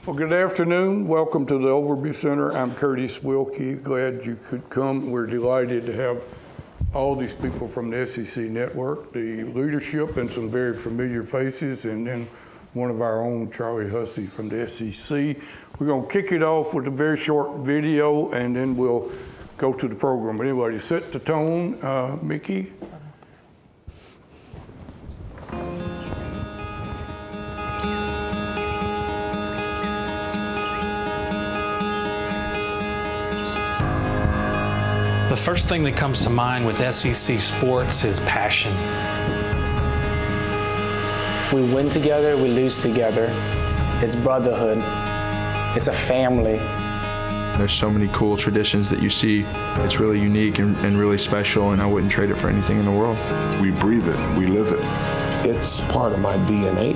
Well, good afternoon. Welcome to the Overby Center. I'm Curtis Wilkie. Glad you could come. We're delighted to have all these people from the SEC Network, the leadership, and some very familiar faces, and then one of our own, Charlie Hussey from the SEC. We're going to kick it off with a very short video, and then we'll go to the program. But anyway, set the tone, Mickey. The first thing that comes to mind with SEC sports is passion. We win together, we lose together. It's brotherhood. It's a family. There's so many cool traditions that you see. It's really unique and really special, and I wouldn't trade it for anything in the world. We breathe it, we live it. It's part of my DNA.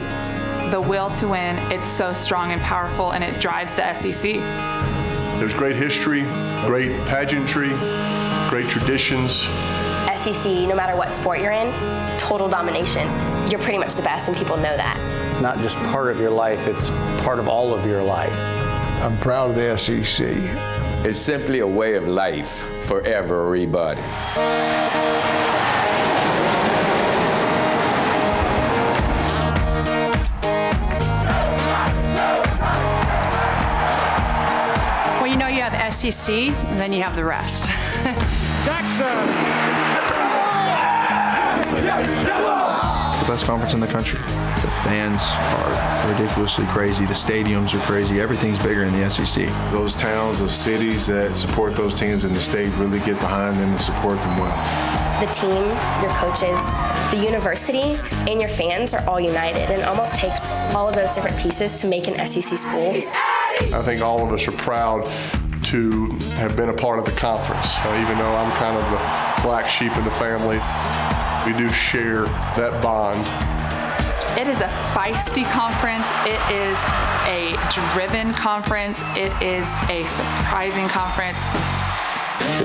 The will to win, it's so strong and powerful, and it drives the SEC. There's great history, great pageantry, great traditions. SEC, no matter what sport you're in, total domination. You're pretty much the best, and people know that. It's not just part of your life, it's part of all of your life. I'm proud of the SEC. It's simply a way of life for everybody. Well, you know you have SEC, and then you have the rest. It's the best conference in the country. The fans are ridiculously crazy. The stadiums are crazy. Everything's bigger in the SEC. Those towns, those cities that support those teams in the state really get behind them and support them well. The team, your coaches, the university, and your fans are all united, and it almost takes all of those different pieces to make an SEC school. I think all of us are proud to have been a part of the conference. Even though I'm kind of the black sheep in the family, we do share that bond. It is a feisty conference. It is a driven conference. It is a surprising conference.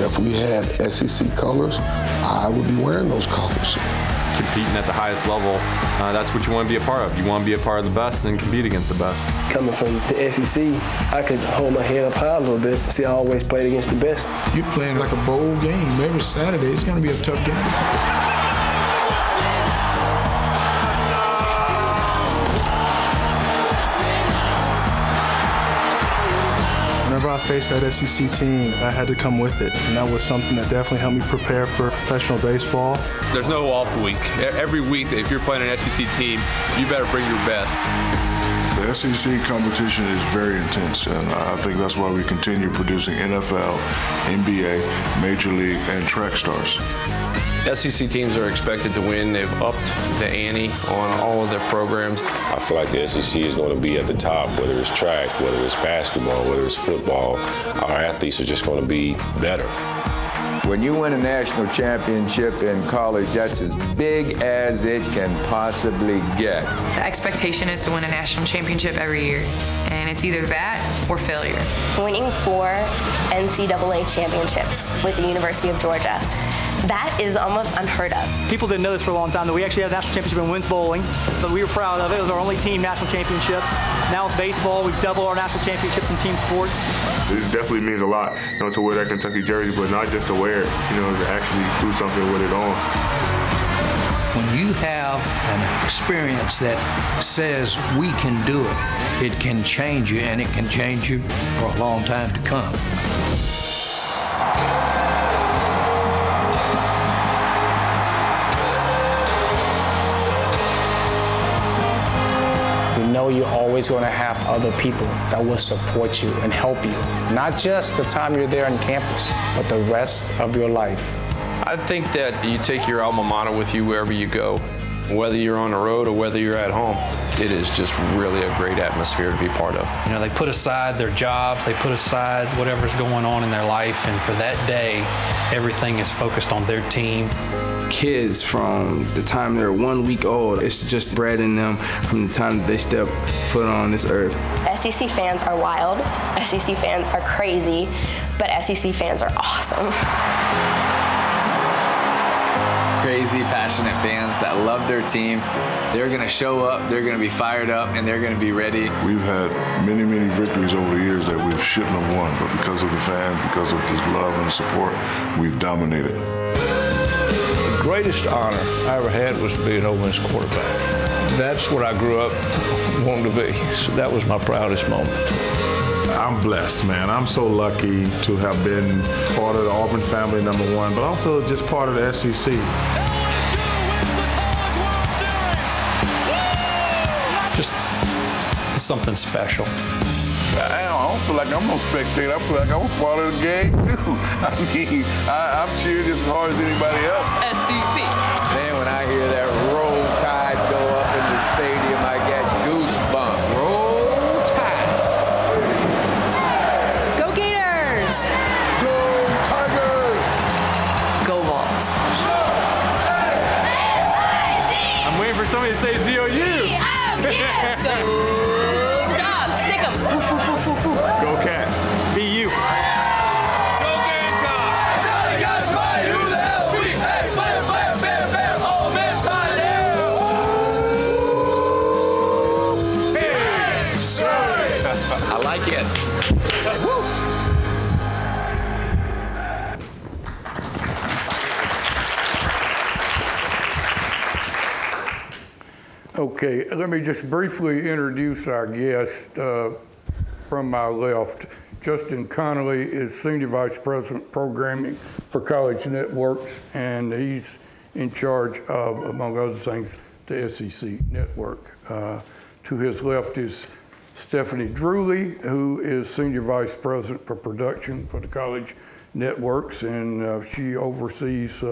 If we had SEC colors, I would be wearing those colors. Competing at the highest level, that's what you want to be a part of. You want to be a part of the best and then compete against the best. Coming from the SEC, I could hold my head up high a little bit. See, I always played against the best. You're playing like a bowl game every Saturday. It's going to be a tough game. Whenever I faced that SEC team, I had to come with it, and that was something that definitely helped me prepare for professional baseball. There's no off week. Every week, if you're playing an SEC team, you better bring your best. The SEC competition is very intense, and I think that's why we continue producing NFL, NBA, Major League, and track stars. SEC teams are expected to win. They've upped the ante on all of their programs. I feel like the SEC is going to be at the top, whether it's track, whether it's basketball, whether it's football. Our athletes are just going to be better. When you win a national championship in college, that's as big as it can possibly get. The expectation is to win a national championship every year, and it's either that or failure. Winning 4 NCAA championships with the University of Georgia, that is almost unheard of. People didn't know this for a long time, that we actually had a national championship in women's bowling, but we were proud of it. It was our only team national championship. Now with baseball, we've doubled our national championships in team sports. It definitely means a lot, to wear that Kentucky jersey, but not just to wear it, to actually do something with it on. When you have an experience that says we can do it, it can change you, and it can change you for a long time to come. Know you're always going to have other people that will support you and help you. Not just the time you're there on campus, but the rest of your life. I think that you take your alma mater with you wherever you go, whether you're on the road or whether you're at home. It is just really a great atmosphere to be part of. They put aside their jobs, they put aside whatever's going on in their life, and for that day, everything is focused on their team. Kids from the time they're 1 week old, it's just bred in them from the time that they step foot on this earth. SEC fans are wild, SEC fans are crazy, but SEC fans are awesome. crazy, passionate fans that love their team. They're going to show up, they're going to be fired up, and they're going to be ready. We've had many, many victories over the years that we shouldn't have won, but because of the fans, because of the love and the support, we've dominated. The greatest honor I ever had was to be an Ole Miss quarterback. That's what I grew up wanting to be. So that was my proudest moment. I'm blessed, man. I'm so lucky to have been part of the Auburn family, number one, but also just part of the SEC. Just something special. I don't feel like I'm no spectator. I feel like I'm a part of the game, too. I mean, I'm cheering just as hard as anybody else. SEC. Man, when I hear that Roll Tide go up in the stadium, I get goosebumps. Roll Tide. Go Gators! Go Tigers! Go Vols! I'm waiting for somebody to say ZOU. Go Dogs! Stick 'em! Go Cats. Be you. Go Gamecocks! Tell the guys right who the hell we hey, bam, Ole Miss I like it. Okay, let me just briefly introduce our guest from my left. Justin Connolly is Senior Vice President Programming for College Networks, and he's in charge of, among other things, the SEC Network. To his left is Stephanie Druley, who is Senior Vice President for Production for the College Networks, and she oversees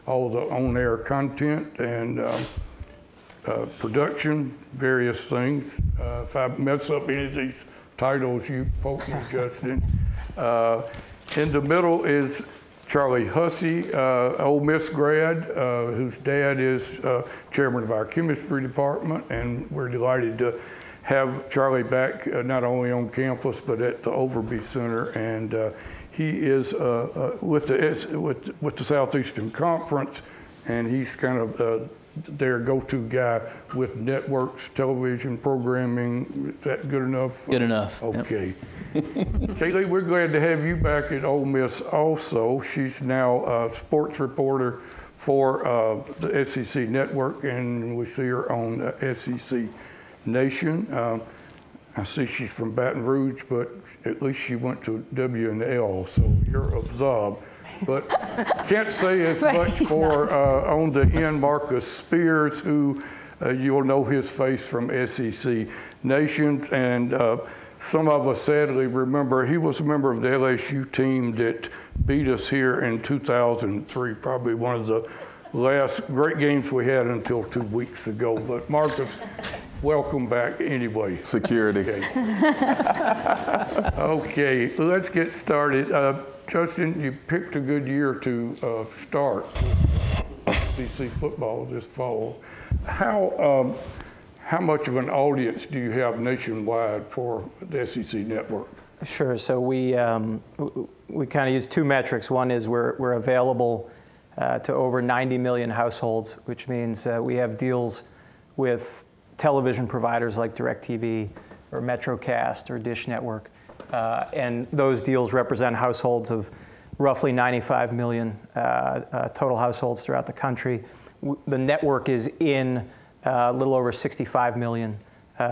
all the on-air content and production, various things. If I mess up any of these titles, you poke me, Justin. In the middle is Charlie Hussey, Ole Miss grad, whose dad is chairman of our chemistry department, and we're delighted to have Charlie back not only on campus but at the Overby Center, and he is with the Southeastern Conference, and he's kind of their go-to guy with networks, television programming. Is that good enough? Good enough. Okay. Yep. Kaylee, we're glad to have you back at Ole Miss also. She's now a sports reporter for the SEC Network, and we see her on SEC Nation. I see she's from Baton Rouge, but at least she went to W&L, so you're a Zob. But can't say as much for on the end Marcus Spears, who you'll know his face from SEC Nation, and some of us sadly remember he was a member of the LSU team that beat us here in 2003, probably one of the last great games we had until 2 weeks ago. But Marcus, welcome back anyway. Security. Okay, let's get started. Justin, you picked a good year to start SEC football this fall. How much of an audience do you have nationwide for the SEC Network? Sure. So we kind of use two metrics. One is we're available to over 90 million households, which means we have deals with television providers like DirecTV or MetroCast or Dish Network. And those deals represent households of roughly 95 million total households throughout the country. The network is in a little over 65 million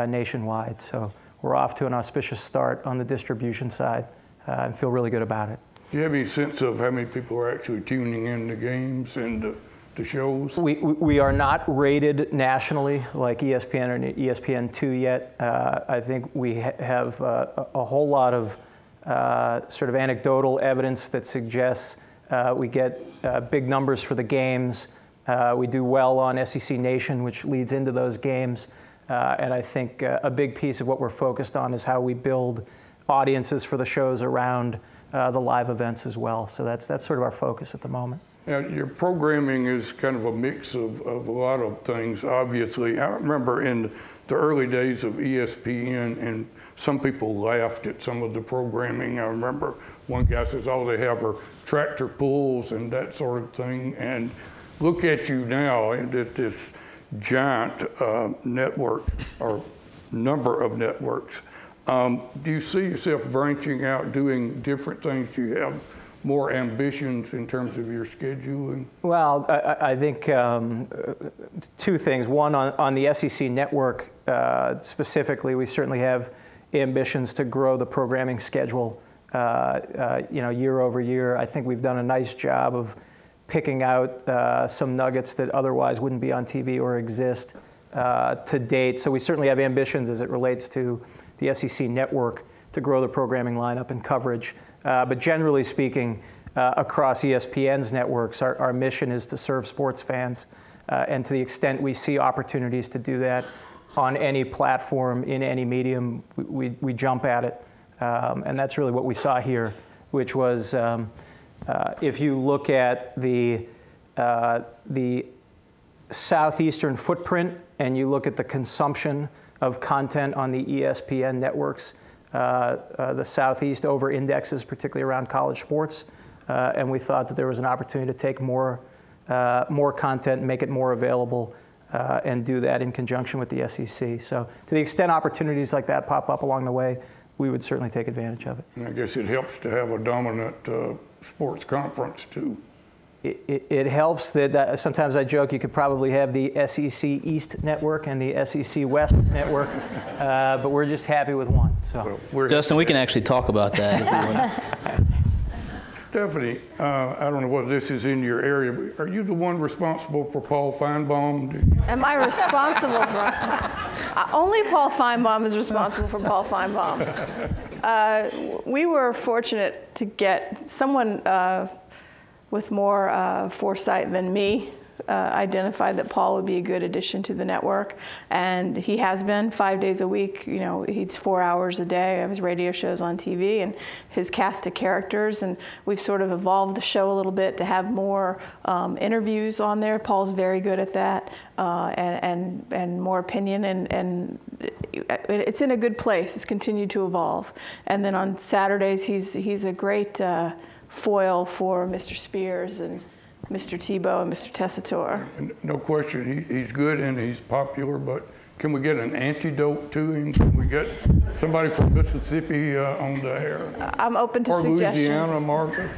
nationwide. So we're off to an auspicious start on the distribution side and feel really good about it. Do you have any sense of how many people are actually tuning in the games and the shows? We are not rated nationally like ESPN or ESPN2 yet. I think we have a whole lot of sort of anecdotal evidence that suggests we get big numbers for the games. We do well on SEC Nation, which leads into those games. And I think a big piece of what we're focused on is how we build audiences for the shows around the live events as well. So that's sort of our focus at the moment. Now, your programming is kind of a mix of a lot of things, obviously. I remember in the early days of ESPN, and some people laughed at some of the programming. I remember one guy says all they have are tractor pulls and that sort of thing. And look at you now at this giant network or number of networks. Do you see yourself branching out, doing different things? Do you have more ambitions in terms of your scheduling? Well, I think two things. One, on the SEC Network specifically, we certainly have ambitions to grow the programming schedule year over year. I think we've done a nice job of picking out some nuggets that otherwise wouldn't be on TV or exist to date. So we certainly have ambitions as it relates to the SEC Network to grow the programming lineup and coverage. But generally speaking, across ESPN's networks, our mission is to serve sports fans. And to the extent we see opportunities to do that on any platform, in any medium, we jump at it. And that's really what we saw here, which was if you look at the Southeastern footprint and you look at the consumption of content on the ESPN networks, the Southeast over-indexes, particularly around college sports, and we thought that there was an opportunity to take more content, make it more available, and do that in conjunction with the SEC. So to the extent opportunities like that pop up along the way, we would certainly take advantage of it. And I guess it helps to have a dominant sports conference too. It helps that sometimes I joke you could probably have the SEC East Network and the SEC West Network, but we're just happy with one. So, Justin, we can actually talk about that if you want. Stephanie, I don't know whether this is in your area, but are you the one responsible for Paul Feinbaum? Am I responsible for? Only Paul Feinbaum is responsible for Paul Feinbaum. We were fortunate to get someone with more foresight than me, identified that Paul would be a good addition to the network, and he has been 5 days a week. You know, he's 4 hours a day of his radio shows on TV and his cast of characters, and we've sort of evolved the show a little bit to have more interviews on there. Paul's very good at that, and more opinion, and it's in a good place. It's continued to evolve. And then on Saturdays, he's a great foil for Mr. Spears and Mr. Tebow and Mr. Tessitore. No question, he's good and he's popular, but can we get an antidote to him? Can we get somebody from Mississippi on the air? I'm open to or suggestions. Louisiana, Marcus?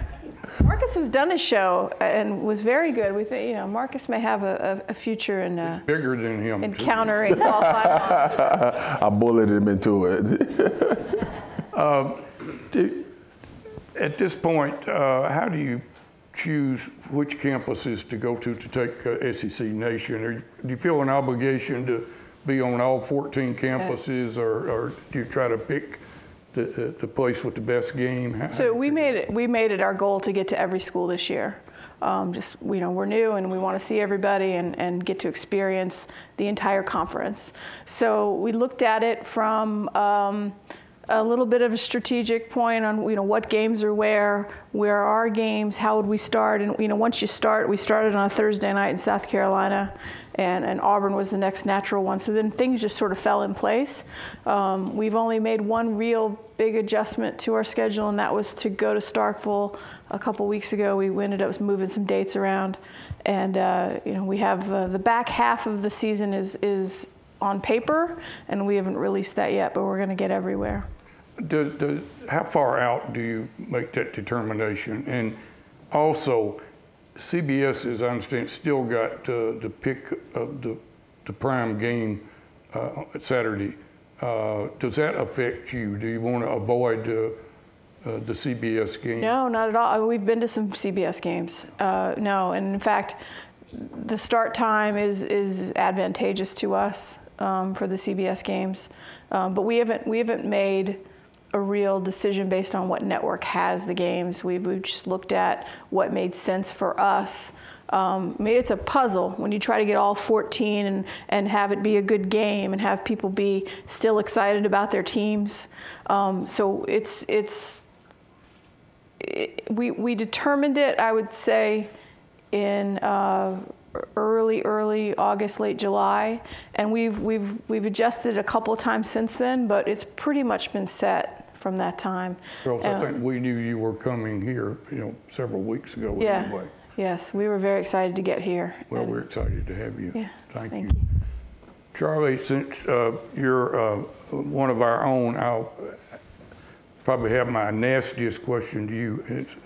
Marcus has done a show and was very good. We think, Marcus may have a future in bigger than him in countering Paul Feinbaum. I bullied him into it. At this point, how do you choose which campuses to go to take SEC Nation? Do you feel an obligation to be on all 14 campuses, or do you try to pick the place with the best game? So we made it our goal to get to every school this year. We're new and we want to see everybody and get to experience the entire conference. So we looked at it from a little bit of a strategic point on what games are where are our games, how would we start, and once you start, we started on a Thursday night in South Carolina, and Auburn was the next natural one. So then things just sort of fell in place. We've only made one real big adjustment to our schedule, and that was to go to Starkville a couple weeks ago. We ended up moving some dates around, and we have the back half of the season is on paper, and we haven't released that yet, but we're going to get everywhere. How far out do you make that determination? And also, CBS, as I understand, still got the pick of the prime game Saturday. Does that affect you? Do you want to avoid the CBS game? No, not at all. We've been to some CBS games. No, and in fact, the start time is advantageous to us for the CBS games, but we haven't made a real decision based on what network has the games. We've just looked at what made sense for us. Maybe it's a puzzle when you try to get all 14 and have it be a good game and have people be still excited about their teams. So we determined it, I would say, in early August, late July, and we've adjusted a couple of times since then, but it's pretty much been set from that time. Girls, I think we knew you were coming here, several weeks ago. Yeah, anyway. Yes, we were very excited to get here. Well, we're excited to have you. Yeah, Thank you. you. Charlie, since you're one of our own, I'll probably have my nastiest question to you. It's,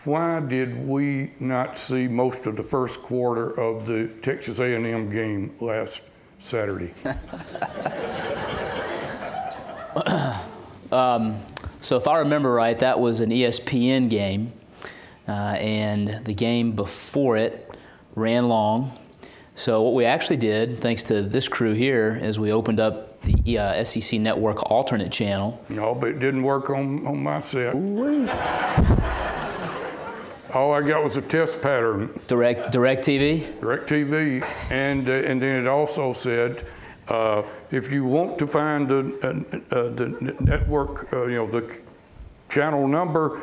why did we not see most of the first quarter of the Texas A&M game last Saturday? So if I remember right, that was an ESPN game, and the game before it ran long. So what we actually did, thanks to this crew here, is we opened up the SEC Network alternate channel. No, but it didn't work on my set. All I got was a test pattern. Direct TV? Direct TV, and then it also said, if you want to find the network, the channel number,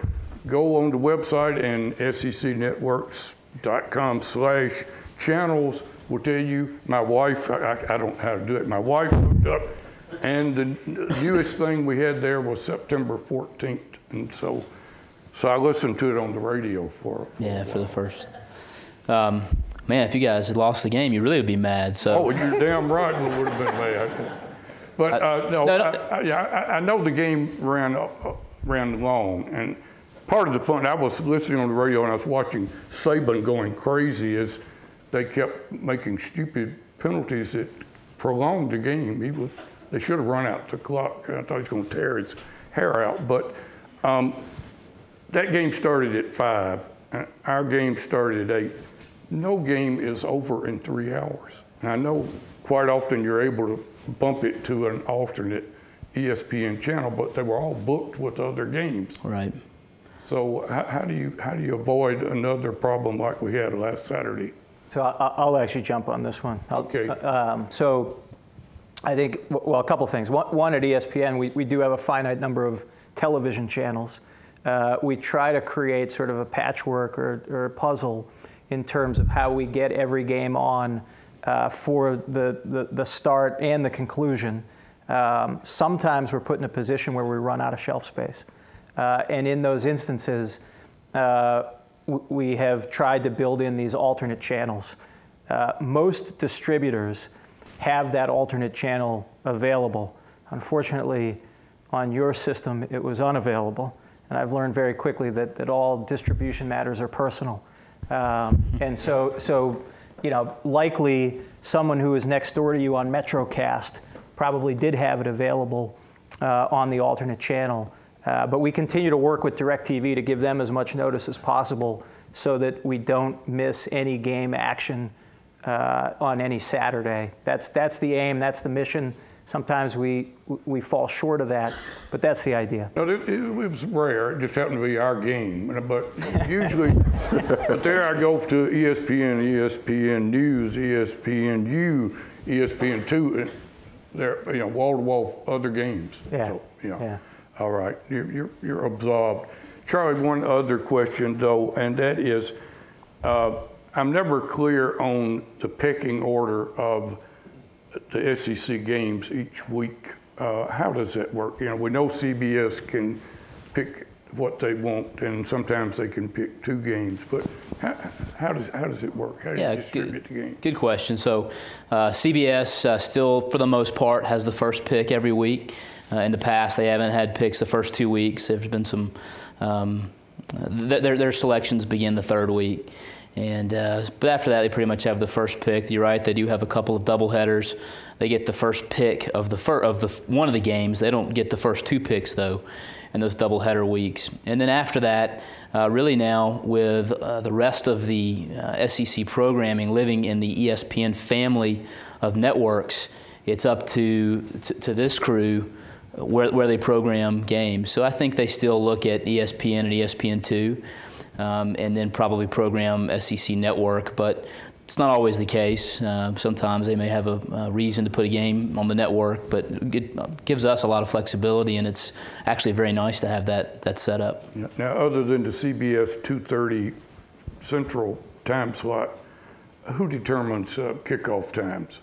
go on the website and secnetworks.com/channels will tell you. My wife, I don't know how to do it. My wife looked up, and the newest thing we had there was September 14th, and so I listened to it on the radio for the first. Man, if you guys had lost the game, you really would be mad. So. Oh, you're damn right, we would have been mad. But I know the game ran long, and part of the fun, I was listening on the radio and I was watching Saban going crazy as they kept making stupid penalties that prolonged the game. They should have run out the clock. I thought he was going to tear his hair out. But that game started at 5. Our game started at 8. No game is over in 3 hours. And I know quite often you're able to bump it to an alternate ESPN channel, but they were all booked with other games. Right. So how do you avoid another problem like we had last Saturday? So I'll actually jump on this one. Okay. So I think, well, a couple things. One, at ESPN, we do have a finite number of television channels. We try to create sort of a patchwork or a puzzle in terms of how we get every game on for the start and the conclusion. Sometimes we're put in a position where we run out of shelf space. And in those instances, we have tried to build in these alternate channels. Most distributors have that alternate channel available. Unfortunately, on your system, it was unavailable. And I've learned very quickly that all distribution matters are personal. And so, likely someone who is next door to you on MetroCast probably did have it available on the alternate channel. But we continue to work with DirecTV to give them as much notice as possible so that we don't miss any game action on any Saturday. That's the aim, that's the mission. Sometimes we fall short of that, but that's the idea. No, it was rare. It just happened to be our game. But usually, but there I go to ESPN, ESPN News, ESPNU, ESPN2, and they're wall-to-wall other games. Yeah. So, yeah. All right, you're absolved. Charlie, one other question though, and that is, I'm never clear on the pecking order of the SEC games each week. How does that work? We know CBS can pick what they want, and sometimes they can pick 2 games. But how does it work? How do you distribute the games? Good question. So CBS still, for the most part, has the first pick every week. In the past, they haven't had picks the first 2 weeks. There's been some, their selections begin the 3rd week. And but after that, they pretty much have the first pick. You're right; they do have a couple of doubleheaders. They get the first pick of one of the games. They don't get the first 2 picks though, in those doubleheader weeks. And then after that, really now with the rest of the SEC programming living in the ESPN family of networks, it's up to this crew where they program games. So I think they still look at ESPN and ESPN2. And then probably program SEC Network, but it's not always the case. Sometimes they may have a reason to put a game on the network, but it gives us a lot of flexibility, and it's actually very nice to have that set up. Now, other than the CBS 2:30 Central time slot, who determines kickoff times?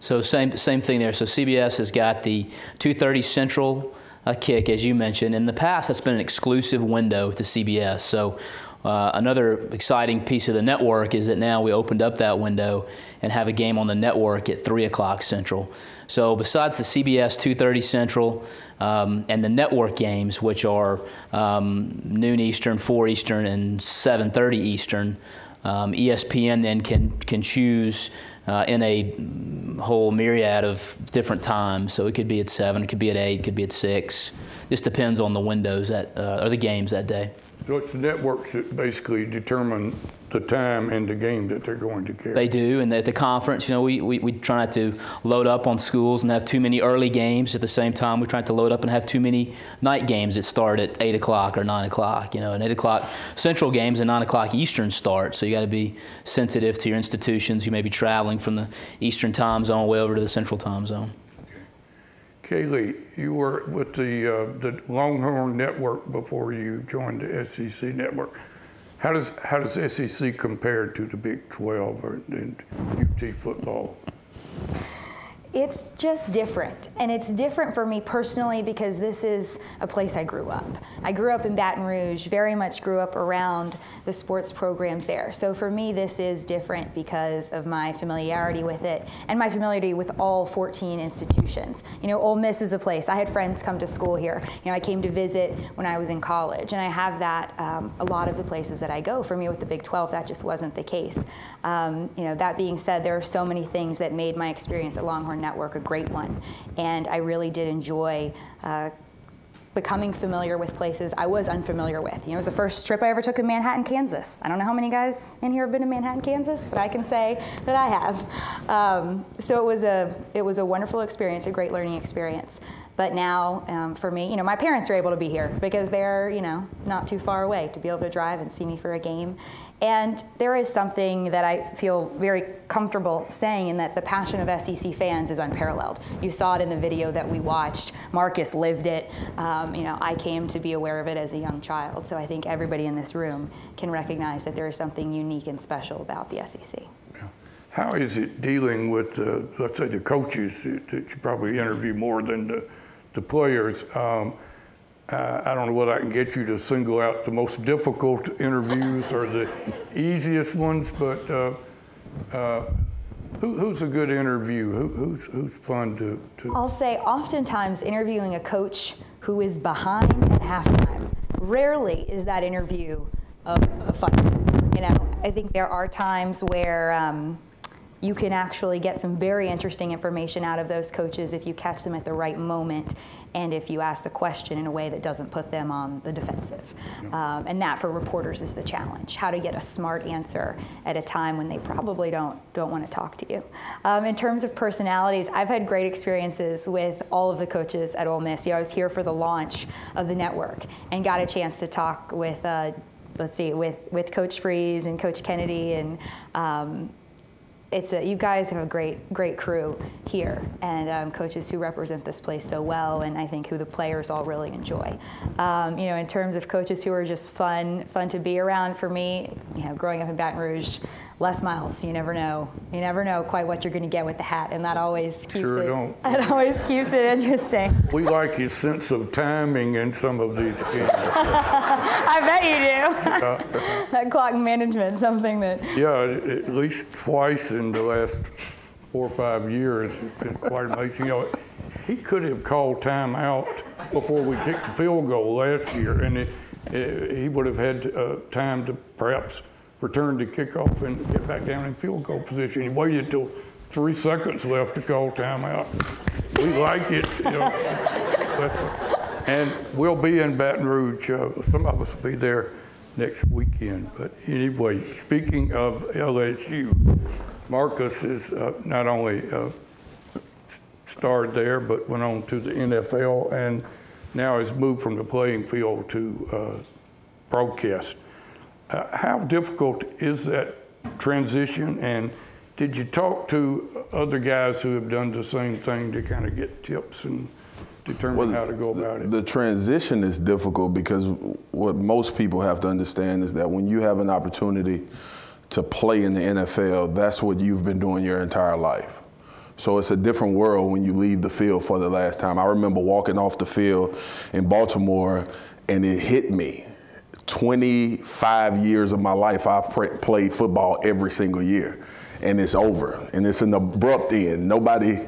So same thing there. So CBS has got the 2:30 Central kick, as you mentioned. In the past, that's been an exclusive window to CBS. So another exciting piece of the network is that now we opened up that window and have a game on the network at 3 o'clock Central. So besides the CBS 2:30 Central and the network games, which are noon Eastern, 4 Eastern, and 7:30 Eastern, ESPN then can choose in a whole myriad of different times. So it could be at 7, it could be at 8, it could be at 6. Just depends on the windows or the games that day. So it's the networks that basically determine the time and the game that they're going to carry. They do, and at the conference, you know, we try not to load up on schools and have too many early games. At the same time, we try not to load up and have too many night games that start at 8 o'clock or 9 o'clock. You know, and 8 o'clock Central games and 9 o'clock Eastern start. So you got to be sensitive to your institutions. You may be traveling from the Eastern time zone way over to the Central time zone. Kaylee, you were with the Longhorn Network before you joined the SEC Network. How does SEC compare to the Big 12 and UT football? It's just different, and it's different for me personally because this is a place I grew up. I grew up in Baton Rouge, very much grew up around the sports programs there. So for me, this is different because of my familiarity with it and my familiarity with all 14 institutions. You know, Ole Miss is a place. I had friends come to school here. You know, I came to visit when I was in college, and I have that a lot of the places that I go. For me with the Big 12, that just wasn't the case. You know, that being said, there are so many things that made my experience at Longhorn Network a great one, and I really did enjoy becoming familiar with places I was unfamiliar with. You know, it was the first trip I ever took in Manhattan, Kansas. I don't know how many guys in here have been to Manhattan, Kansas, but I can say that I have. So it was a wonderful experience, a great learning experience. But now, for me, you know, my parents are able to be here because they're, you know, not too far away to be able to drive and see me for a game. And there is something that I feel very comfortable saying in that the passion of SEC fans is unparalleled. You saw it in the video that we watched. Marcus lived it. You know, I came to be aware of it as a young child. So I think everybody in this room can recognize that there is something unique and special about the SEC. How is it dealing with, let's say, the coaches that you probably interview more than the players? I don't know whether I can get you to single out the most difficult interviews or the easiest ones, but who's a good interview? Who's fun to? I'll say oftentimes interviewing a coach who is behind at halftime, rarely is that interview a fun one. You know, I think there are times where you can actually get some very interesting information out of those coaches if you catch them at the right moment and if you ask the question in a way that doesn't put them on the defensive. And that for reporters is the challenge, how to get a smart answer at a time when they probably don't want to talk to you. In terms of personalities, I've had great experiences with all of the coaches at Ole Miss. You know, I was here for the launch of the network and got a chance to talk with, with Coach Freeze and Coach Kennedy, and you guys have a great crew here, and coaches who represent this place so well, and I think who the players all really enjoy. You know, in terms of coaches who are just fun to be around, for me, you know, growing up in Baton Rouge, Les Miles, you never know quite what you're going to get with the hat, and that always keeps it interesting. We like his sense of timing in some of these games. I bet you do. That clock management, something that. Yeah, at least twice in the last 4 or 5 years, it's been quite amazing. You know, he could have called time out before we kicked the field goal last year, and he would have had time to perhaps return to kickoff and get back down in field goal position. He waited till 3 seconds left to call timeout. We like it, you know. And we'll be in Baton Rouge. Some of us will be there next weekend. But anyway, speaking of LSU, Marcus is not only starred there, but went on to the NFL and now has moved from the playing field to broadcast. How difficult is that transition, and did you talk to other guys who have done the same thing to kind of get tips and determine how to go about it? The transition is difficult because what most people have to understand is that when you have an opportunity to play in the NFL, that's what you've been doing your entire life. So it's a different world when you leave the field for the last time. I remember walking off the field in Baltimore, and it hit me. 25 years of my life, I've played football every single year, and it's over, and it's an abrupt end. Nobody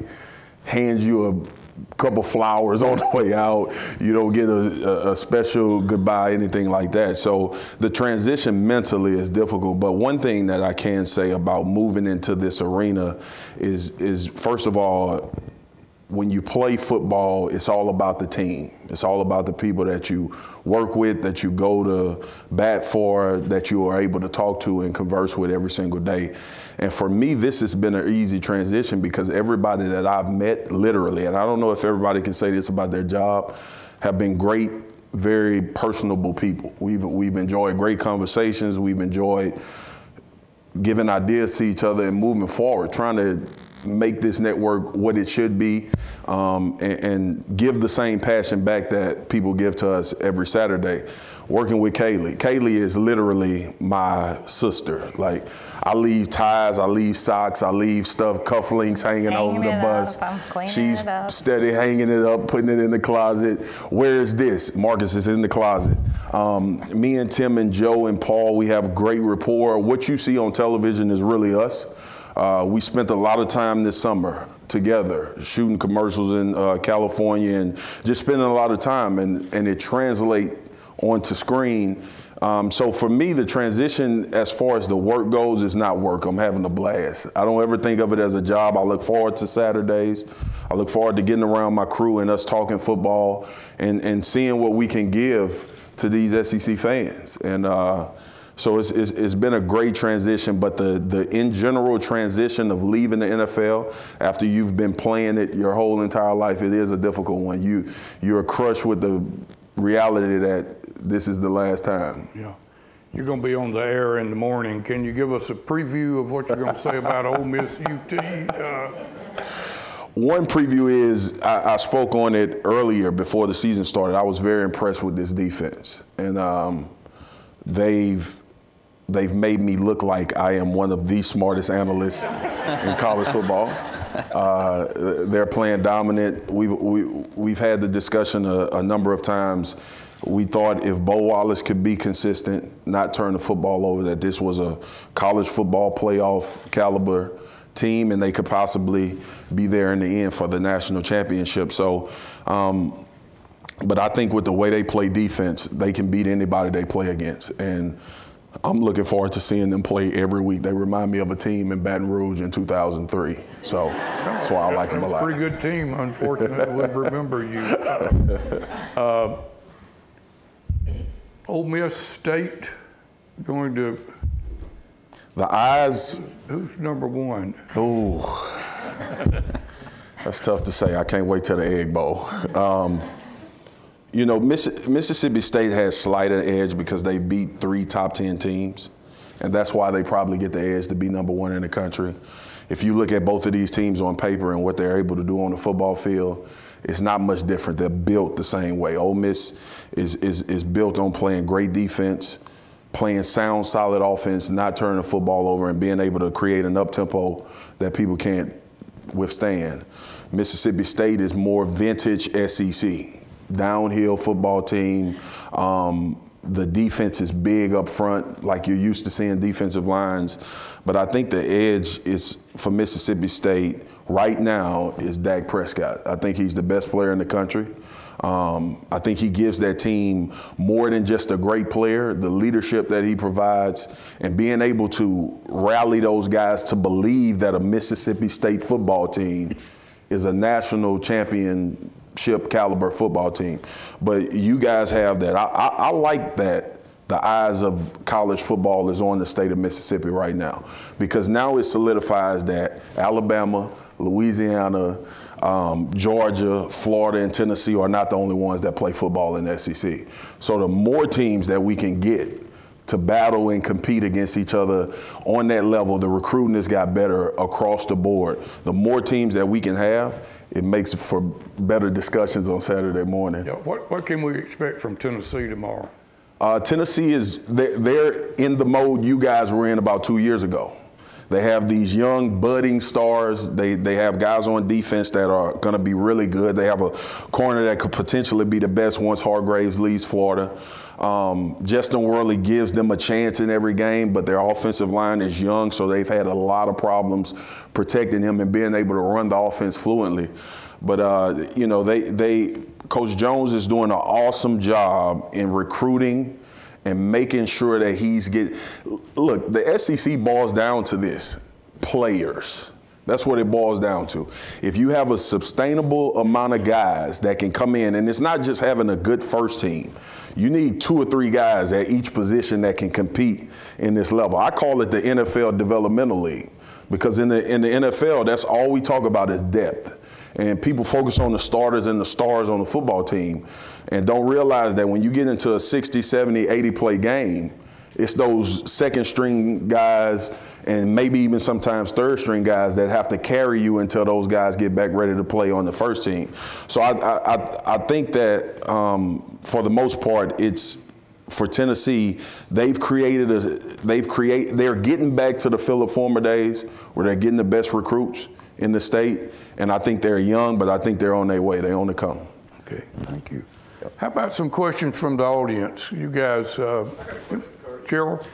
hands you a couple flowers on the way out. You don't get a special goodbye, anything like that. So the transition mentally is difficult. But one thing that I can say about moving into this arena is first of all, when you play football, it's all about the team. It's all about the people that you work with, that you go to bat for, that you are able to talk to and converse with every single day. And for me, this has been an easy transition because everybody that I've met, literally, and I don't know if everybody can say this about their job, have been great, very personable people. We've enjoyed great conversations. We've enjoyed giving ideas to each other and moving forward, trying to make this network what it should be, and give the same passion back that people give to us every Saturday. Working with Kaylee. Kaylee is literally my sister. Like, I leave ties, I leave socks, I leave stuff, cufflinks hanging over the bus. She's steady hanging it up, putting it in the closet. Where is this? Marcus is in the closet. Me and Tim and Joe and Paul, we have great rapport. What you see on television is really us. We spent a lot of time this summer together, shooting commercials in California and just spending a lot of time, and it translates onto screen. So for me, the transition as far as the work goes is not work. I'm having a blast. I don't ever think of it as a job. I look forward to Saturdays. I look forward to getting around my crew and us talking football and seeing what we can give to these SEC fans. And so it's been a great transition, but the in general transition of leaving the NFL after you've been playing it your whole entire life, it is a difficult one. You're crushed with the reality that this is the last time. Yeah. You're going to be on the air in the morning. Can you give us a preview of what you're going to say about Ole Miss UT? One preview is, I spoke on it earlier before the season started. I was very impressed with this defense. And they've made me look like I am one of the smartest analysts in college football. They're playing dominant. We've had the discussion a number of times. We thought if Bo Wallace could be consistent, not turn the football over, that this was a college football playoff caliber team and they could possibly be there in the end for the national championship. So, but I think with the way they play defense, they can beat anybody they play against. And I'm looking forward to seeing them play every week. They remind me of a team in Baton Rouge in 2003. So that's why I like them a lot. Pretty good team. Unfortunately, we'll remember you. Ole Miss State going to. The eyes. Who's number one? Ooh. That's tough to say. I can't wait till the Egg Bowl. You know, Mississippi State has slight edge because they beat 3 top 10 teams, and that's why they probably get the edge to be number one in the country. If you look at both of these teams on paper and what they're able to do on the football field, it's not much different. They're built the same way. Ole Miss is built on playing great defense, playing sound, solid offense, not turning the football over, and being able to create an up-tempo that people can't withstand. Mississippi State is more vintage SEC. Downhill football team. The defense is big up front, like you're used to seeing defensive lines. But I think the edge is for Mississippi State right now is Dak Prescott. I think he's the best player in the country. I think he gives that team more than just a great player, the leadership that he provides, and being able to rally those guys to believe that a Mississippi State football team is a national championship caliber football team. But you guys have that. I like that the eyes of college football is on the state of Mississippi right now, because now it solidifies that Alabama, Louisiana, Georgia, Florida, and Tennessee are not the only ones that play football in the SEC. So the more teams that we can get to battle and compete against each other on that level, the recruiting has got better across the board. The more teams that we can have, it makes for better discussions on Saturday morning. Yeah, what can we expect from Tennessee tomorrow? Tennessee they're in the mode you guys were in about 2 years ago. They have these young budding stars. They have guys on defense that are going to be really good. They have a corner that could potentially be the best once Hargraves leaves Florida. Justin Worley gives them a chance in every game, but their offensive line is young, so they've had a lot of problems protecting him and being able to run the offense fluently. But, you know, Coach Jones is doing an awesome job in recruiting and making sure that he's getting – look, the SEC boils down to this, players. That's what it boils down to. If you have a sustainable amount of guys that can come in, and it's not just having a good first team. You need 2 or 3 guys at each position that can compete in this level. I call it the NFL Developmental League because in the NFL, that's all we talk about is depth. And people focus on the starters and the stars on the football team and don't realize that when you get into a 60, 70, 80 play game, it's those second string guys and maybe even sometimes third string guys that have to carry you until those guys get back ready to play on the first team. So I think that for the most part, it's for Tennessee, they're getting back to the former days where they're getting the best recruits in the state. And I think they're young, but I think they're on their way. They're on the come. Okay, thank you. How about some questions from the audience? You guys, Cheryl?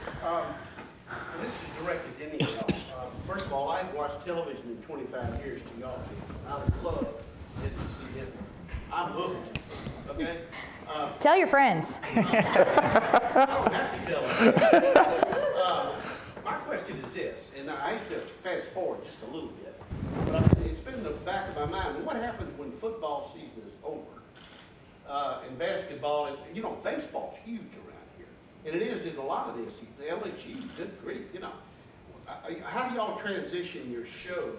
This is directed to any of y'all. First of all, I haven't watched television in 25 years to y'all. I would love SEC Network. I'm hooked, okay? Tell your friends. I don't have to tell them. My question is this, and I hate to fast forward just a little bit, but it's been in the back of my mind. What happens when football season is over and basketball, and you know, baseball's huge around here, and it is in a lot of this. The LSU, good grief, you know. How do y'all transition your shows?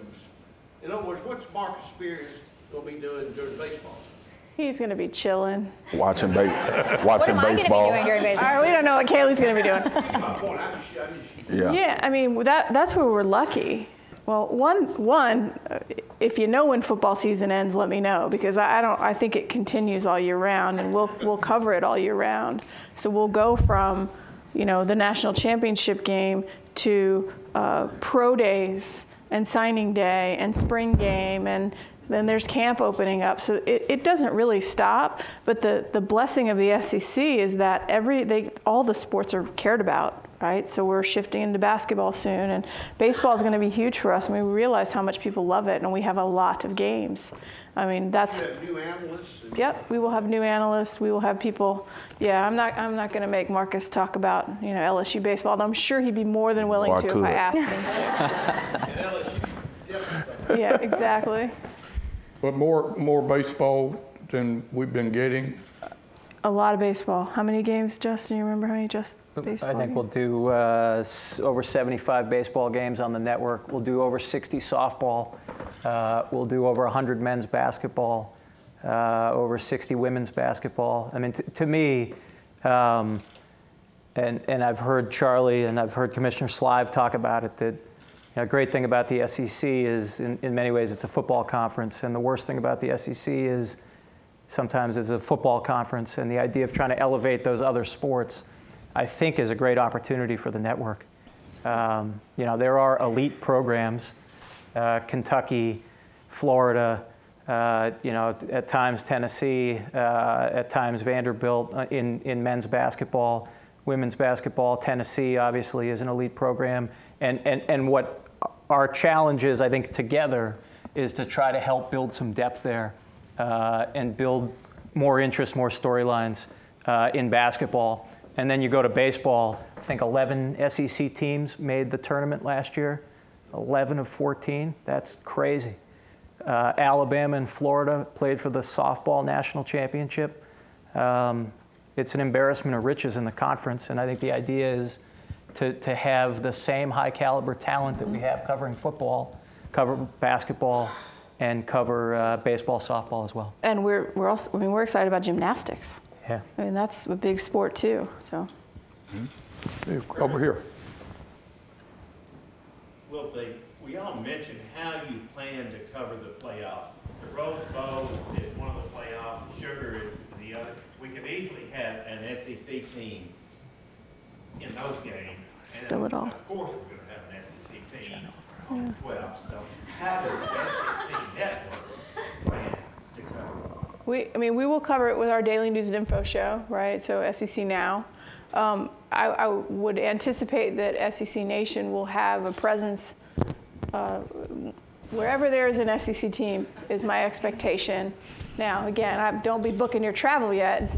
In other words, what's Marcus Spears going to be doing during baseball season? He's going to be chilling. Watching What am I baseball. gonna be doing during baseball? We don't know what Kaylee's going to be doing. Yeah, I mean, that's where we're lucky. Well, one, if you know when football season ends, let me know, because I think it continues all year round, and we'll cover it all year round. So we'll go from, you know, the national championship game to pro days and signing day and spring game, and then there's camp opening up. So it doesn't really stop, but the blessing of the SEC is that all the sports are cared about, right? So we're shifting into basketball soon, and baseball is going to be huge for us. I mean, we realize how much people love it, and we have a lot of games. I mean, that's. You have new analysts. Yep, we will have new analysts. We will have people. Yeah, I'm not going to make Marcus talk about, you know, LSU baseball. Though I'm sure he'd be more than willing to if I asked him. Yeah, exactly. But more baseball than we've been getting. A lot of baseball. How many games, Justin? You remember how many baseball? I think we'll do over 75 baseball games on the network. We'll do over 60 softball. We'll do over 100 men's basketball, over 60 women's basketball. I mean, to me, and I've heard Charlie and I've heard Commissioner Slive talk about it, that a great thing about the SEC is, in many ways, it's a football conference. And the worst thing about the SEC is sometimes it's a football conference. And the idea of trying to elevate those other sports, I think, is a great opportunity for the network. You know, there are elite programs, Kentucky, Florida, you know, at times Tennessee, at times Vanderbilt in men's basketball, women's basketball. Tennessee, obviously, is an elite program. And what our challenge is, I think, together, is to try to help build some depth there and build more interest, more storylines in basketball. And then you go to baseball. I think 11 SEC teams made the tournament last year, 11 of 14. That's crazy. Alabama and Florida played for the softball national championship. It's an embarrassment of riches in the conference, and I think the idea is to have the same high caliber talent that we have covering football, cover basketball, and cover baseball, softball as well. And we're also, I mean, we're excited about gymnastics. Yeah. I mean, that's a big sport too. So. Over here. Wilkie, we all mentioned how you plan to cover the playoffs. The Rose Bowl is one of the playoffs. Sugar is the other. We could easily have an SEC team in those games. Spill it all. Of course, we're going to have an SEC team. 12. So how does the SEC Network plan to cover it? We will cover it with our daily news and info show, right? So SEC Now. I would anticipate that SEC Nation will have a presence wherever there is an SEC team, is my expectation. Now, again, don't be booking your travel yet,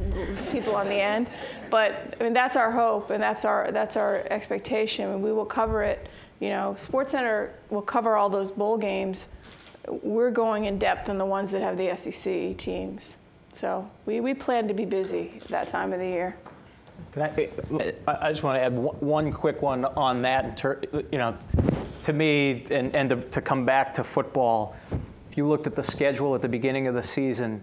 people on the end. But I mean, that's our hope, and that's our expectation. And we will cover it. You know, SportsCenter will cover all those bowl games. We're going in depth on the ones that have the SEC teams. So we plan to be busy that time of the year. Can I just want to add one quick one on that. You know, to me, and to come back to football, if you looked at the schedule at the beginning of the season,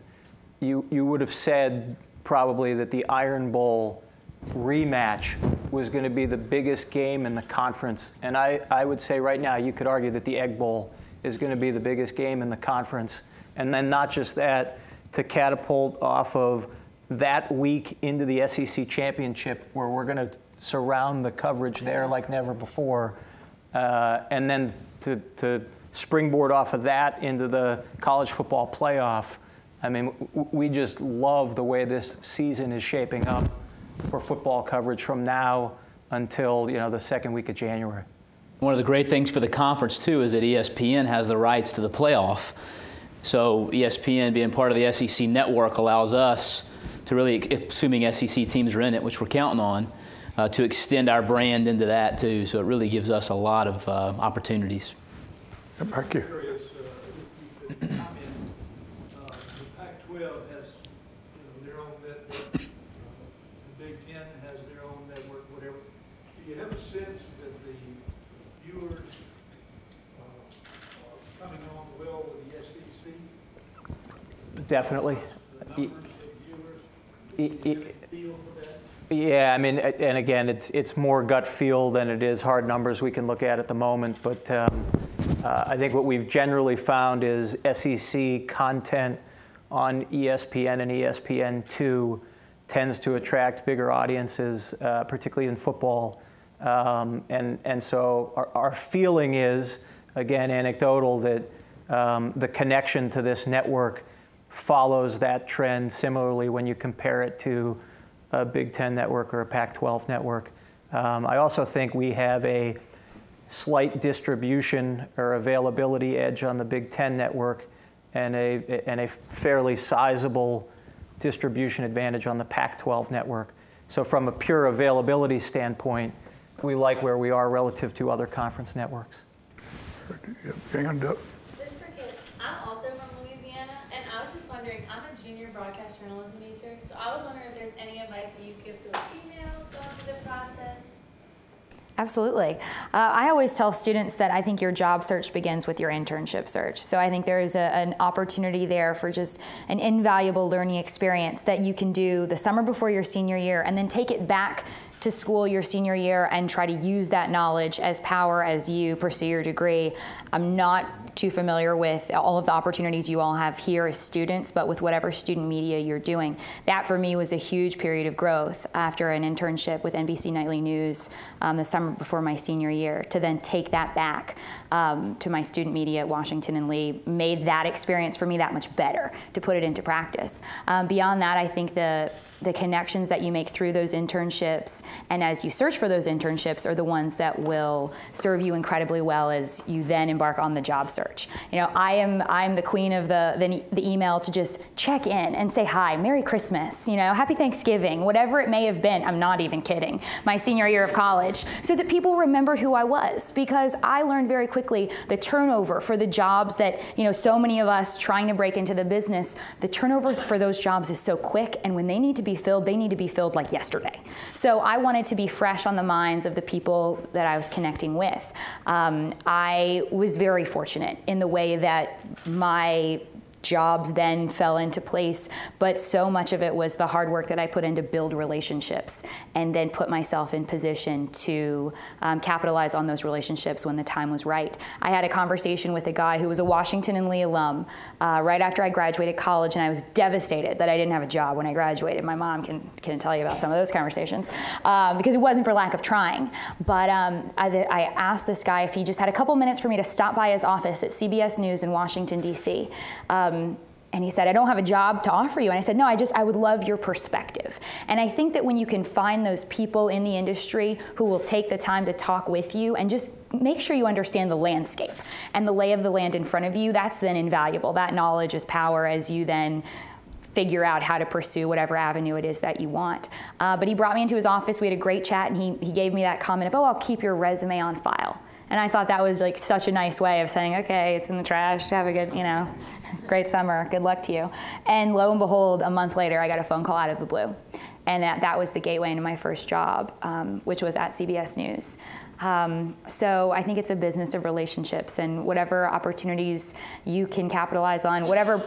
you would have said probably that the Iron Bowl rematch was going to be the biggest game in the conference. And I would say right now you could argue that the Egg Bowl is going to be the biggest game in the conference. And then not just that, to catapult off of that week into the SEC championship, where we're going to surround the coverage there like never before, and then to springboard off of that into the college football playoff. I mean, we just love the way this season is shaping up for football coverage from now until, you know, the second week of January. One of the great things for the conference too is that ESPN has the rights to the playoff. So ESPN being part of the SEC Network allows us to really, assuming SEC teams are in it, which we're counting on, to extend our brand into that too. So it really gives us a lot of opportunities. Thank you. The Pac-12 has their own network. The Big Ten has their own network, whatever. Do you have a sense that the viewers are coming on well with the SEC? Definitely. The numbers of viewers, feel for that? Yeah, I mean, and again, it's more gut feel than it is hard numbers we can look at the moment. But I think what we've generally found is SEC content on ESPN and ESPN2 tends to attract bigger audiences, particularly in football. And so our feeling is, again, anecdotal, that the connection to this network follows that trend similarly when you compare it to a Big Ten network or a Pac-12 network. I also think we have a slight distribution or availability edge on the Big Ten network and a fairly sizable distribution advantage on the Pac-12 network. So from a pure availability standpoint, we like where we are relative to other conference networks. Hand up. Just for kids, I'm also from Louisiana, and I was just wondering, I'm a junior broadcast journalism major, so I was wondering if there's any advice that you give to a female going through the process. Absolutely. I always tell students that I think your job search begins with your internship search. So I think there is an opportunity there for just an invaluable learning experience that you can do the summer before your senior year and then take it back to school your senior year and try to use that knowledge as power as you pursue your degree. I'm not too familiar with all of the opportunities you all have here as students, but with whatever student media you're doing. That for me was a huge period of growth after an internship with NBC Nightly News the summer before my senior year, to then take that back to my student media at Washington and Lee made that experience for me that much better to put it into practice. Beyond that, I think the connections that you make through those internships and as you search for those internships are the ones that will serve you incredibly well as you then embark on the job search. You know, I'm the queen of the email to just check in and say hi, Merry Christmas, you know, Happy Thanksgiving, whatever it may have been. I'm not even kidding. My senior year of college, so that people remembered who I was, because I learned very quickly the turnover for the jobs that, you know, so many of us trying to break into the business, the turnover for those jobs is so quick, and when they need to be filled, they need to be filled like yesterday. So I wanted to be fresh on the minds of the people that I was connecting with. I was very fortunate in the way that my jobs then fell into place, but so much of it was the hard work that I put in to build relationships and then put myself in position to capitalize on those relationships when the time was right. I had a conversation with a guy who was a Washington and Lee alum right after I graduated college, and I was devastated that I didn't have a job when I graduated. My mom can tell you about some of those conversations because it wasn't for lack of trying. But I asked this guy if he just had a couple minutes for me to stop by his office at CBS News in Washington, D.C. And he said, I don't have a job to offer you. And I said, no, I would love your perspective. And I think that when you can find those people in the industry who will take the time to talk with you and just make sure you understand the landscape and the lay of the land in front of you, that's then invaluable. That knowledge is power as you then figure out how to pursue whatever avenue it is that you want. But he brought me into his office. We had a great chat, and he gave me that comment of, oh, I'll keep your resume on file. And I thought that was like such a nice way of saying, okay, it's in the trash, have a good, great summer, good luck to you. And lo and behold, a month later, I got a phone call out of the blue. And that was the gateway into my first job, which was at CBS News. So I think it's a business of relationships, and whatever opportunities you can capitalize on, whatever.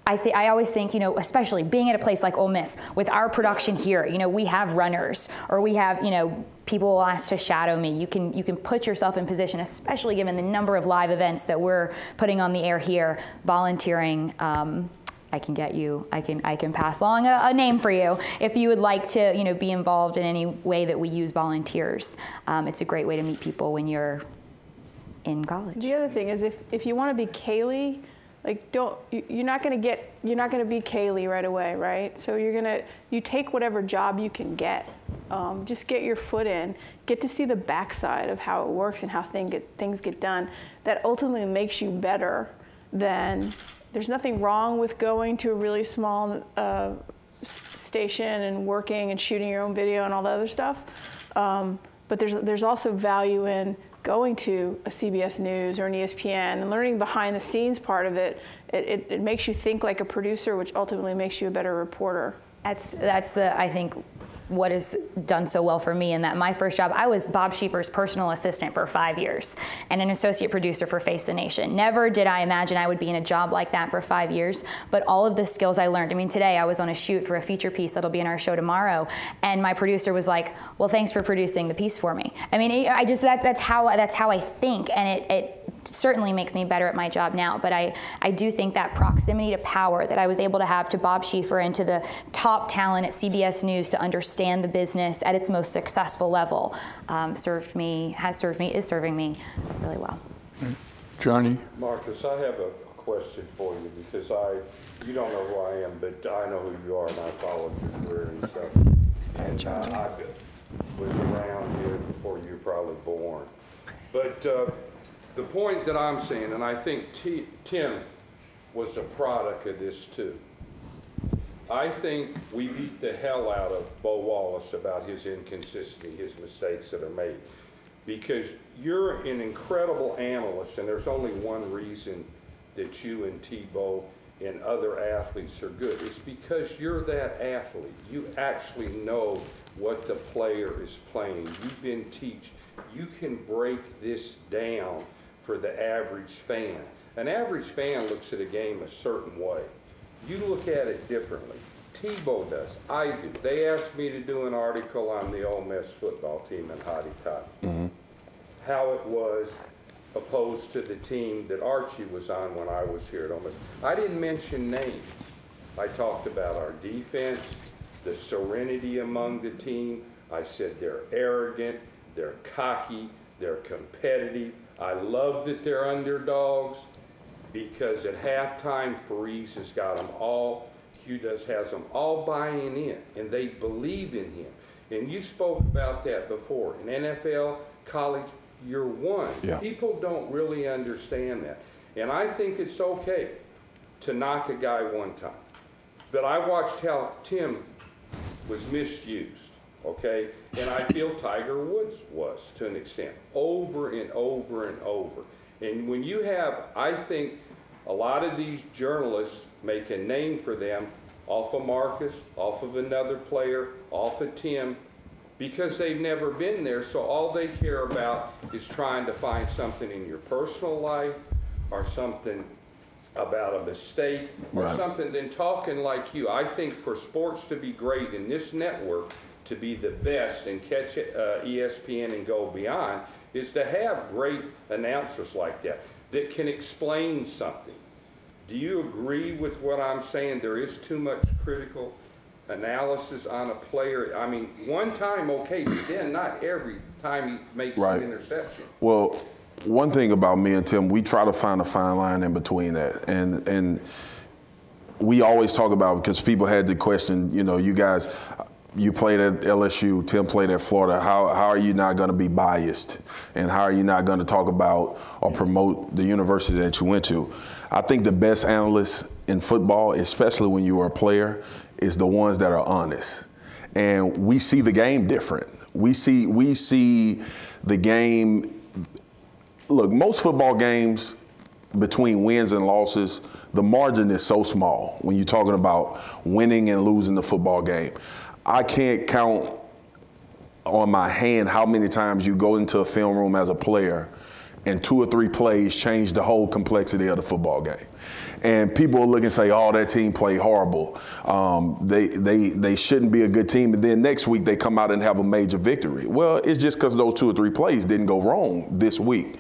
I always think, especially being at a place like Ole Miss, with our production here, we have runners, or we have, people will ask to shadow me. You can put yourself in position, especially given the number of live events that we're putting on the air here, volunteering. I can get you, I can pass along a name for you if you would like to, be involved in any way that we use volunteers. It's a great way to meet people when you're in college. The other thing is if you want to be Kaylee, you're not going to be Kaylee right away, right? So you take whatever job you can get. Just get your foot in, get to see the backside of how it works and how things get done. That ultimately makes you better than, there's nothing wrong with going to a really small station and working and shooting your own video and all the other stuff. But there's also value in going to a CBS News or an ESPN and learning behind the scenes part of it. It makes you think like a producer, which ultimately makes you a better reporter. That's I think, what has done so well for me, in that my first job, I was Bob Schieffer's personal assistant for 5 years and an associate producer for Face the Nation. Never did I imagine I would be in a job like that for 5 years, but all of the skills I learned. Today I was on a shoot for a feature piece that'll be in our show tomorrow, and my producer was like, well, thanks for producing the piece for me. That's how I think, and it certainly makes me better at my job now, but I do think that proximity to power that I was able to have to Bob Schieffer and to the top talent at CBS News to understand the business at its most successful level is serving me really well. Johnny? Marcus, I have a question for you, because you don't know who I am, but I know who you are, and I followed your career and stuff. And I was around here before you were probably born. But the point that I'm saying, and I think Tim was a product of this too. I think we beat the hell out of Bo Wallace about his inconsistency, his mistakes that are made. Because you're an incredible analyst, and there's only one reason that you and Tebow and other athletes are good. It's because you're that athlete. You actually know what the player is playing. You've been teaching. You can break this down for the average fan. An average fan looks at a game a certain way. You look at it differently. Tebow does. I do. They asked me to do an article on the Ole Miss football team in Hottie Toddy. How it was opposed to the team that Archie was on when I was here at Ole Miss. I didn't mention names. I talked about our defense, the serenity among the team. I said they're arrogant, they're cocky, they're competitive. I love that they're underdogs, because at halftime, Farees has got them all, Hugh has them all buying in, and they believe in him. And you spoke about that before. In NFL, college, you're one. Yeah. People don't really understand that. And I think it's okay to knock a guy one time. But I watched how Tim was misused, okay? And I feel Tiger Woods was, to an extent, over and over and over. And when you have, I think, a lot of these journalists make a name for them off of Marcus, off of another player, off of Tim, because they've never been there, so all they care about is trying to find something in your personal life, or something about a mistake, or something, than talking like you. I think for sports to be great in this network, to be the best and catch ESPN and go beyond, is to have great announcers like that can explain something. Do you agree with what I'm saying? There is too much critical analysis on a player. I mean, one time, okay, but then not every time he makes an interception. Well, one thing about me and Tim, we try to find a fine line in between that. And we always talk about, because people had the question, you know, you guys, you played at LSU, Tim played at Florida. How are you not going to be biased? And how are you not going to talk about or promote the university that you went to? I think the best analysts in football, especially when you are a player, is the ones that are honest. And we see the game different. We see the game. Look, most football games, between wins and losses, the margin is so small when you're talking about winning and losing the football game. I can't count on my hand how many times you go into a film room as a player and 2 or 3 plays change the whole complexity of the football game. And people will look and say, oh, that team played horrible. They shouldn't be a good team. And then next week they come out and have a major victory. Well, it's just because those 2 or 3 plays didn't go wrong this week.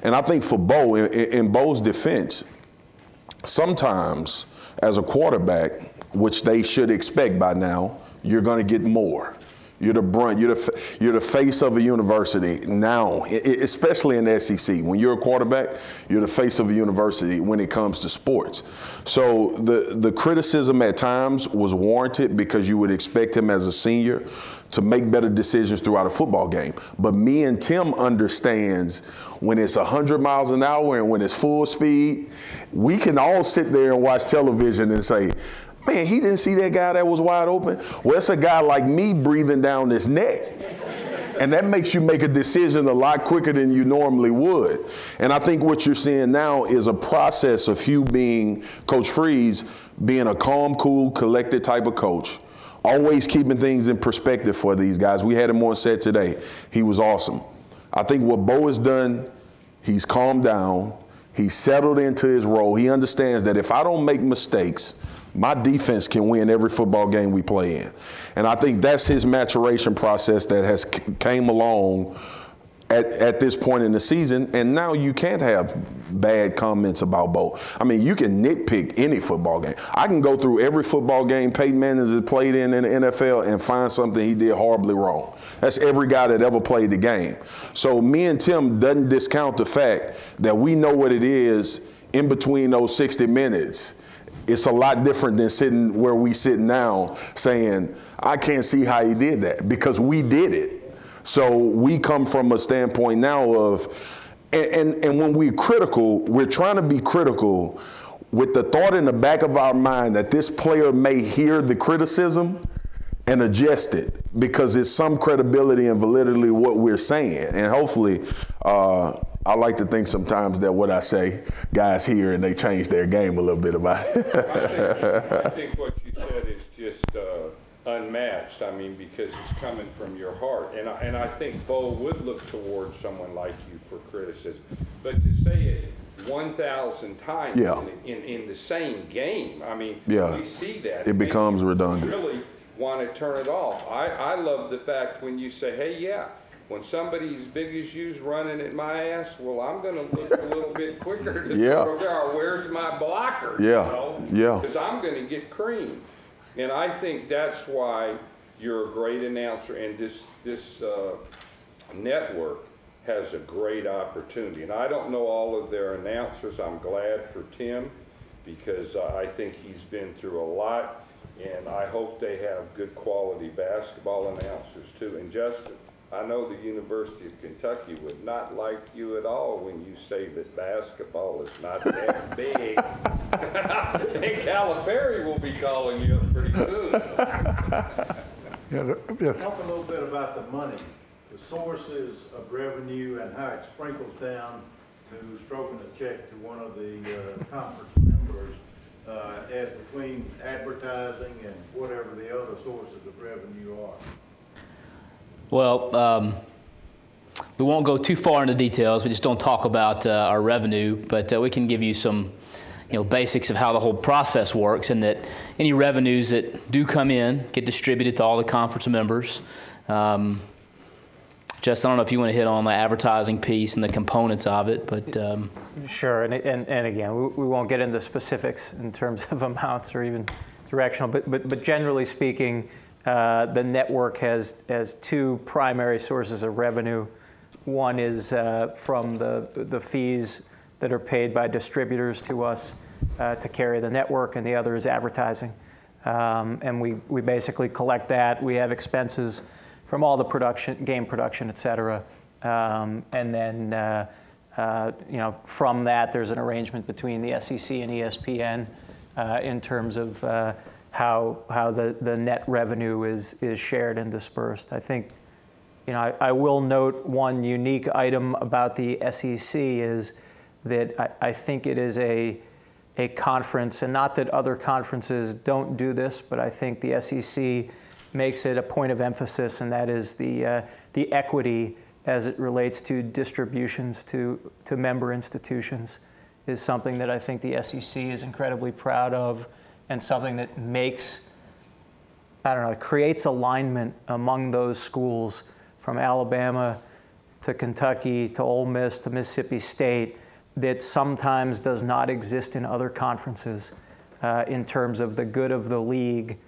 And I think for Bo, in Bo's defense, sometimes as a quarterback, which they should expect by now, you're going to get more. You're the brunt. You're the face of a university now, especially in the SEC. When you're a quarterback, you're the face of a university when it comes to sports. So the criticism at times was warranted because you would expect him as a senior to make better decisions throughout a football game. But me and Tim understands when it's 100 miles an hour and when it's full speed, we can all sit there and watch television and say, man, he didn't see that guy that was wide open. Well, it's a guy like me breathing down his neck. And that makes you make a decision a lot quicker than you normally would. And I think what you're seeing now is a process of Hugh being, Coach Freeze, being a calm, cool, collected type of coach, always keeping things in perspective for these guys. We had him on set today. He was awesome. I think what Bo has done, he's calmed down. He's settled into his role. He understands that if I don't make mistakes, my defense can win every football game we play in. And I think that's his maturation process that has came along at this point in the season. And now you can't have bad comments about Bo. I mean, you can nitpick any football game. I can go through every football game Peyton Manning has played in the NFL and find something he did horribly wrong. That's every guy that ever played the game. So me and Tim doesn't discount the fact that we know what it is in between those 60 minutes. It's a lot different than sitting where we sit now saying, I can't see how he did that, because we did it. So we come from a standpoint now of, and when we're critical, we're trying to be critical with the thought in the back of our mind that this player may hear the criticism and adjust it, because it's some credibility and validity what we're saying. And hopefully, I like to think sometimes that what I say, guys hear and they change their game a little bit about it. I think what you said is just unmatched. I mean, because it's coming from your heart. And I think Bo would look towards someone like you for criticism. But to say it 1,000 times in the same game, I mean, we see that. It becomes redundant. Really want to turn it off. I love the fact when you say, hey, when somebody as big as you's running at my ass, well, I'm going to look a little bit quicker to throw there. Where's my blocker? Because I'm going to get creamed. And I think that's why you're a great announcer, and this network has a great opportunity. And I don't know all of their announcers. I'm glad for Tim, because I think he's been through a lot, and I hope they have good quality basketball announcers too. And Justin, I know the University of Kentucky would not like you at all when you say that basketball is not that big. And Calipari will be calling you up pretty soon. Talk a little bit about the money, the sources of revenue, and how it sprinkles down to stroking a check to one of the conference members, as between advertising and whatever the other sources of revenue are. Well, we won't go too far into details. We just don't talk about our revenue, but we can give you some, basics of how the whole process works, and that any revenues that do come in get distributed to all the conference members. Justin Just, I don't know if you want to hit on the advertising piece and the components of it, but. Sure, and again, we won't get into specifics in terms of amounts or even directional, but generally speaking, the network has two primary sources of revenue. One is from the fees that are paid by distributors to us to carry the network, and the other is advertising. And we basically collect that. We have expenses from all the production, game production, et cetera. And then from that, there's an arrangement between the SEC and ESPN in terms of how the net revenue is shared and dispersed. I think, I will note one unique item about the SEC is that I think it is a conference, and not that other conferences don't do this, but I think the SEC makes it a point of emphasis, and that is the equity as it relates to distributions to member institutions is something that I think the SEC is incredibly proud of, and something that makes, creates alignment among those schools from Alabama to Kentucky to Ole Miss to Mississippi State that sometimes does not exist in other conferences in terms of the good of the league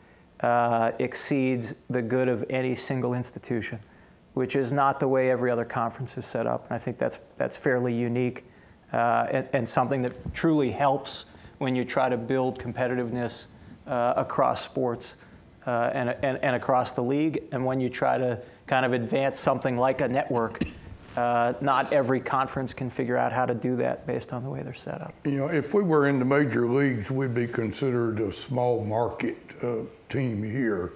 exceeds the good of any single institution, which is not the way every other conference is set up. And I think that's fairly unique and something that truly helps when you try to build competitiveness across sports and across the league. And when you try to kind of advance something like a network, not every conference can figure out how to do that based on the way they're set up. If we were in the major leagues, we'd be considered a small market team here.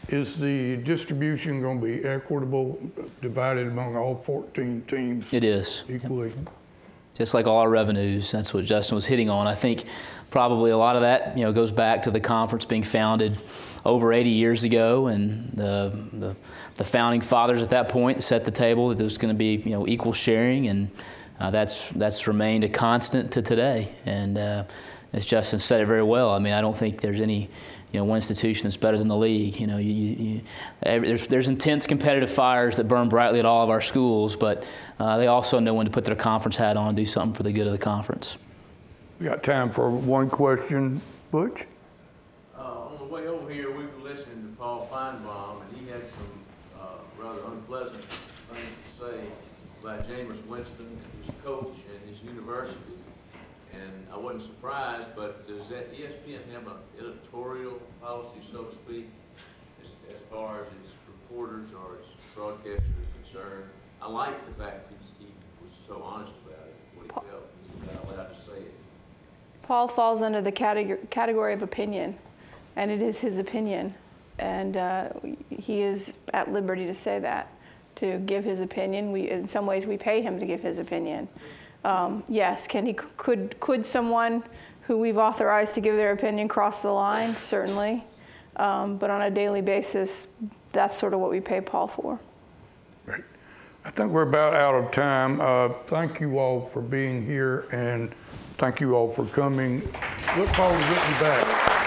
Is the distribution going to be equitable, divided among all 14 teams? It is. Equally? Yep. Just like all our revenues, that's what Justin was hitting on. I think probably a lot of that, goes back to the conference being founded over 80 years ago, and the founding fathers at that point set the table that there's going to be, equal sharing, and that's remained a constant to today. And as Justin said it very well, I don't think there's any one institution that's better than the league. There's intense competitive fires that burn brightly at all of our schools, but they also know when to put their conference hat on and do something for the good of the conference. We got time for one question, Butch. On the way over here, we were listening to Paul Feinbaum, and he had some rather unpleasant things to say about Jameis Winston, his coach, and his university. And I wasn't surprised, but does that ESPN have an editorial policy, so to speak, as far as its reporters or its broadcasters are concerned? I like the fact that he was so honest about it, what he felt, and he was not allowed to say it. Paul falls under the category of opinion, and it is his opinion. And he is at liberty to say that, to give his opinion. In some ways, we pay him to give his opinion. Yes, could someone who we've authorized to give their opinion cross the line? Certainly. But on a daily basis, that's sort of what we pay Paul for. Great. I think we're about out of time. Thank you all for being here, and thank you all for coming. Look forward to getting back.